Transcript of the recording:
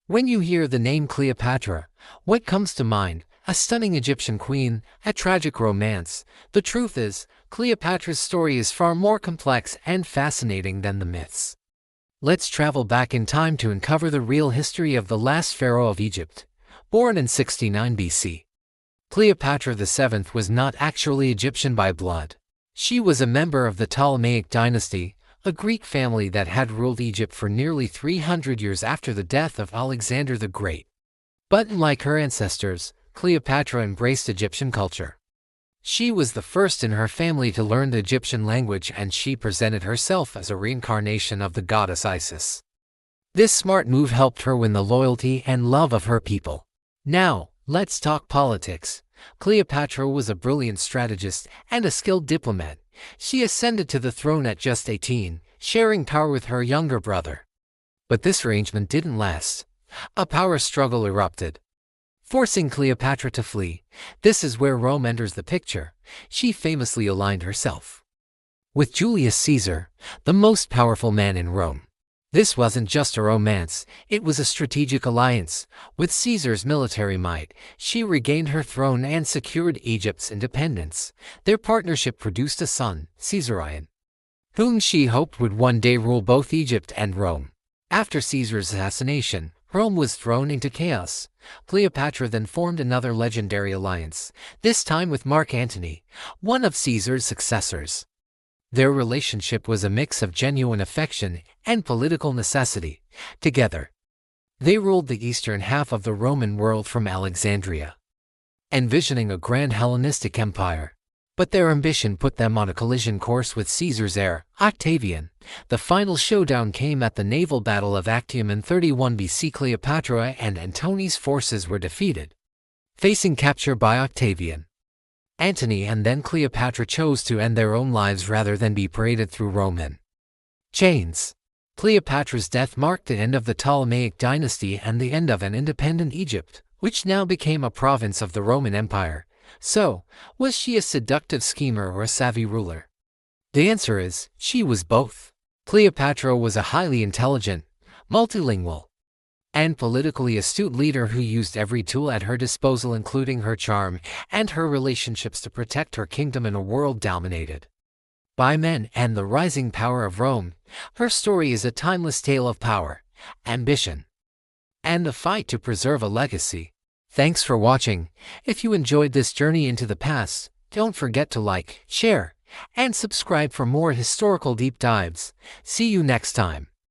When you hear the name Cleopatra, what comes to mind? A stunning Egyptian queen, a tragic romance. The truth is, Cleopatra's story is far more complex and fascinating than the myths. Let's travel back in time to uncover the real history of the last pharaoh of Egypt, born in 69 BC. Cleopatra VII was not actually Egyptian by blood. She was a member of the Ptolemaic dynasty, a Greek family that had ruled Egypt for nearly 300 years after the death of Alexander the Great. But unlike her ancestors, Cleopatra embraced Egyptian culture. She was the first in her family to learn the Egyptian language, and she presented herself as a reincarnation of the goddess Isis. This smart move helped her win the loyalty and love of her people. Now, let's talk politics. Cleopatra was a brilliant strategist and a skilled diplomat. She ascended to the throne at just 18, sharing power with her younger brother. But this arrangement didn't last. A power struggle erupted, forcing Cleopatra to flee. This is where Rome enters the picture. She famously aligned herself with Julius Caesar, the most powerful man in Rome. This wasn't just a romance, it was a strategic alliance. With Caesar's military might, she regained her throne and secured Egypt's independence. Their partnership produced a son, Caesarion, whom she hoped would one day rule both Egypt and Rome. After Caesar's assassination, Rome was thrown into chaos. Cleopatra then formed another legendary alliance, this time with Mark Antony, one of Caesar's successors. Their relationship was a mix of genuine affection and political necessity. Together, they ruled the eastern half of the Roman world from Alexandria, envisioning a grand Hellenistic empire. But their ambition put them on a collision course with Caesar's heir, Octavian. The final showdown came at the naval battle of Actium in 31 BC. Cleopatra and Antony's forces were defeated, facing capture by Octavian. Antony and then Cleopatra chose to end their own lives rather than be paraded through Roman chains. Cleopatra's death marked the end of the Ptolemaic dynasty and the end of an independent Egypt, which now became a province of the Roman Empire. So, was she a seductive schemer or a savvy ruler? The answer is, she was both. Cleopatra was a highly intelligent, multilingual, and politically astute leader who used every tool at her disposal, including her charm and her relationships, to protect her kingdom in a world dominated by men and the rising power of Rome. Her story is a timeless tale of power, ambition, and the fight to preserve a legacy. Thanks for watching. If you enjoyed this journey into the past, don't forget to like, share, and subscribe for more historical deep dives. See you next time.